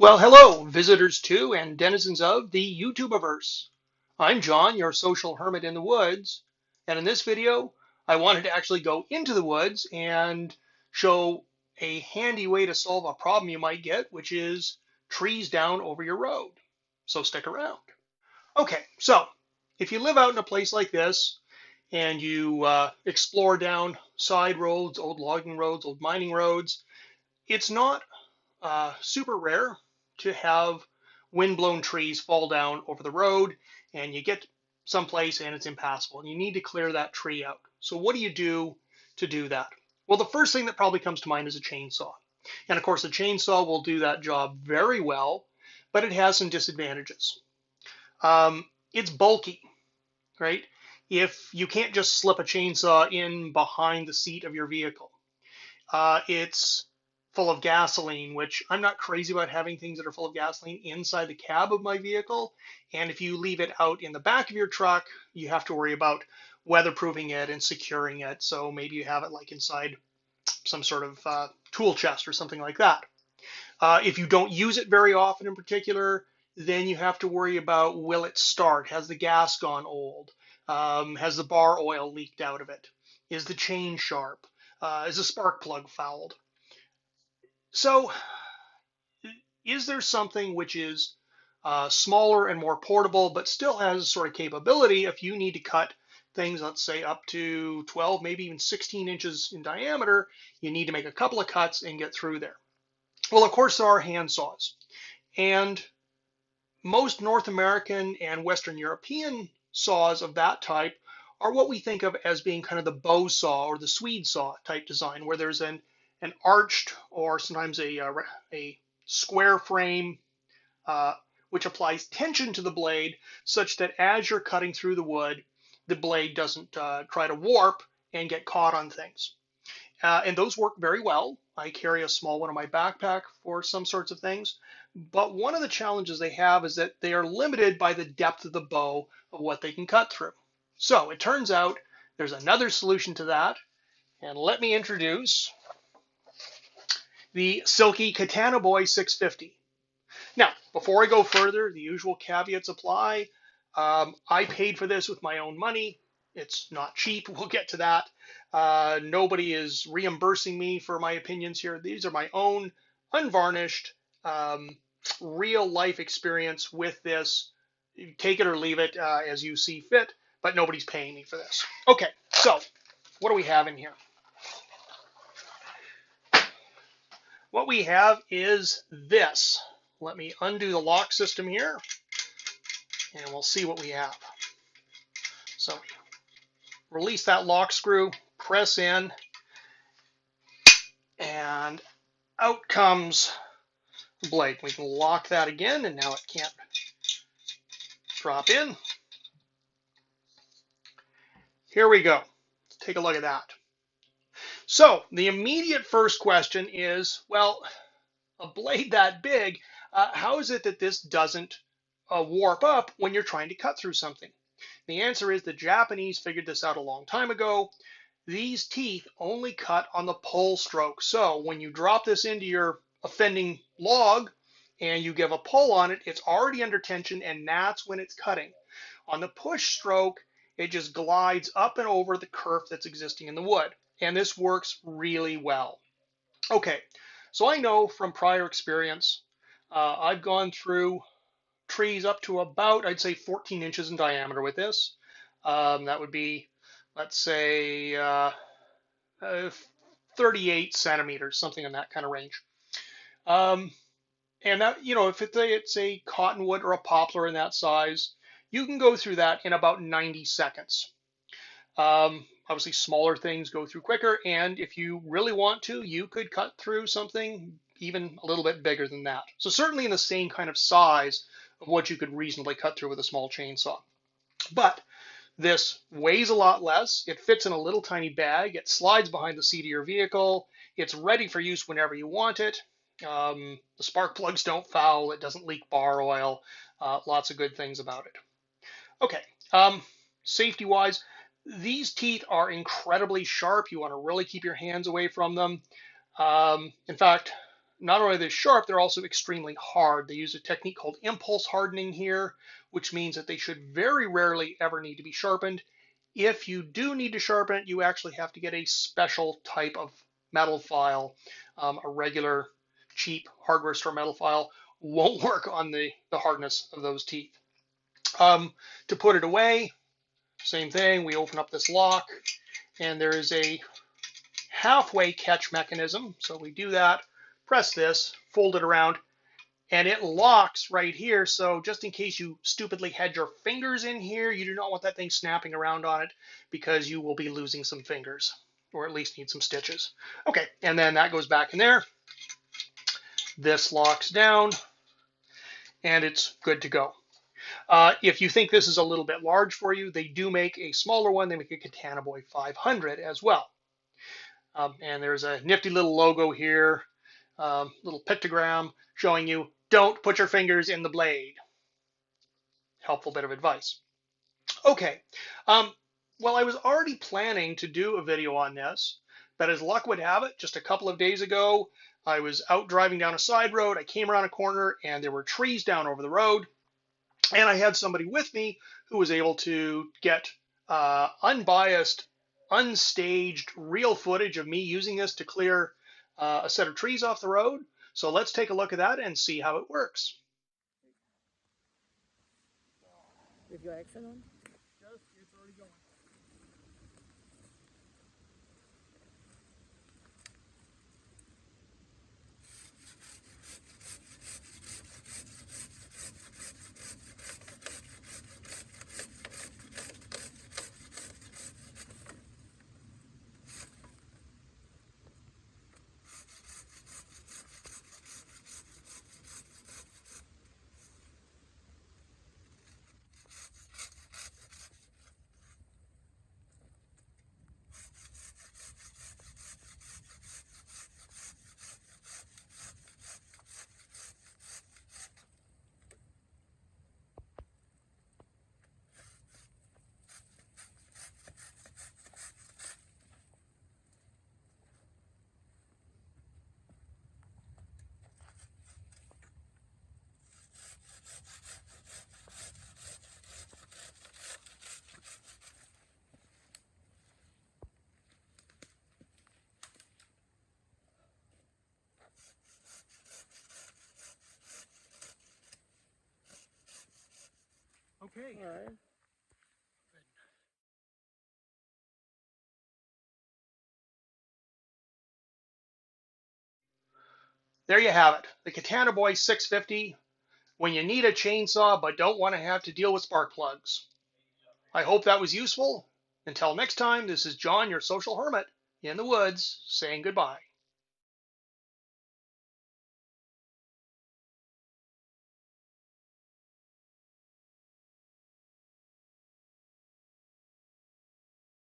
Well, hello, visitors to and denizens of the YouTubeverse. I'm John, your social hermit in the woods, and in this video, I wanted to actually go into the woods and show a handy way to solve a problem you might get, which is trees down over your road. So stick around. Okay, so if you live out in a place like this and you explore down side roads, old logging roads, old mining roads, it's not super rare to have wind-blown trees fall down over the road and you get someplace and it's impassable and you need to clear that tree out. So what do you do to do that? Well, the first thing that probably comes to mind is a chainsaw. And of course, the chainsaw will do that job very well, but it has some disadvantages. It's bulky, right? If you can't just slip a chainsaw in behind the seat of your vehicle, it's full of gasoline, which I'm not crazy about having things that are full of gasoline inside the cab of my vehicle. And if you leave it out in the back of your truck, you have to worry about weatherproofing it and securing it. So maybe you have it like inside some sort of tool chest or something like that. If you don't use it very often in particular, then you have to worry about, will it start? Has the gas gone old? Has the bar oil leaked out of it? Is the chain sharp? Is the spark plug fouled? So is there something which is smaller and more portable, but still has sort of capability if you need to cut things, let's say up to 12, maybe even 16 inches in diameter, you need to make a couple of cuts and get through there. Well, of course, there are hand saws. And most North American and Western European saws of that type are what we think of as being kind of the bow saw or the Swede saw type design, where there's an arched or sometimes a square frame uh, which applies tension to the blade such that as you're cutting through the wood, the blade doesn't try to warp and get caught on things. And those work very well. I carry a small one in my backpack for some sorts of things. But one of the challenges they have is that they are limited by the depth of the bow of what they can cut through. So it turns out there's another solution to that. And let me introduce the Silky Katanaboy 650. Now, before I go further, the usual caveats apply. I paid for this with my own money. It's not cheap. We'll get to that. Nobody is reimbursing me for my opinions here. These are my own unvarnished, real life experience with this. Take it or leave it as you see fit, but nobody's paying me for this. Okay, so what do we have in here? What we have is this. Let me undo the lock system here, and we'll see what we have. So release that lock screw, press in, and out comes the blade. We can lock that again, and now it can't drop in. Here we go. Let's take a look at that. So the immediate first question is, well, a blade that big, how is it that this doesn't warp up when you're trying to cut through something? The answer is the Japanese figured this out a long time ago. These teeth only cut on the pull stroke. So when you drop this into your offending log and you give a pull on it, it's already under tension and that's when it's cutting. On the push stroke, it just glides up and over the kerf that's existing in the wood. And this works really well. Okay, so I know from prior experience, I've gone through trees up to about, I'd say 14 inches in diameter with this. That would be, let's say, 38 centimeters, something in that kind of range. And that, if it's a cottonwood or a poplar in that size, you can go through that in about 90 seconds. Obviously, smaller things go through quicker, and if you really want to, you could cut through something even a little bit bigger than that. So certainly in the same kind of size of what you could reasonably cut through with a small chainsaw. But this weighs a lot less. It fits in a little tiny bag. It slides behind the seat of your vehicle. It's ready for use whenever you want it. The spark plugs don't foul. It doesn't leak bar oil. Lots of good things about it. Okay, safety-wise, these teeth are incredibly sharp. You want to really keep your hands away from them. In fact, not only are they sharp, they're also extremely hard. They use a technique called impulse hardening here, which means that they should very rarely ever need to be sharpened. If you do need to sharpen it, you actually have to get a special type of metal file. A regular cheap hardware store metal file won't work on the hardness of those teeth. To put it away, same thing. We open up this lock, and there is a halfway catch mechanism. So we do that, press this, fold it around, and it locks right here. So just in case you stupidly had your fingers in here, you do not want that thing snapping around on it, because you will be losing some fingers, or at least need some stitches. Okay, and then that goes back in there. This locks down, and it's good to go. If you think this is a little bit large for you, they do make a smaller one. They make a Katanaboy 500 as well. And there's a nifty little logo here, little pictogram showing you don't put your fingers in the blade. Helpful bit of advice. Okay, well, I was already planning to do a video on this, but as luck would have it, just a couple of days ago, I was out driving down a side road. I came around a corner, and there were trees down over the road, and I had somebody with me who was able to get unbiased, unstaged, real footage of me using this to clear a set of trees off the road. So let's take a look at that and see how it works. With your action on? Yes, it's already going. Okay. All right. There you have it, the Katanaboy 650, when you need a chainsaw but don't want to have to deal with spark plugs. I hope that was useful. Until next time, this is John, your social hermit, in the woods, saying goodbye.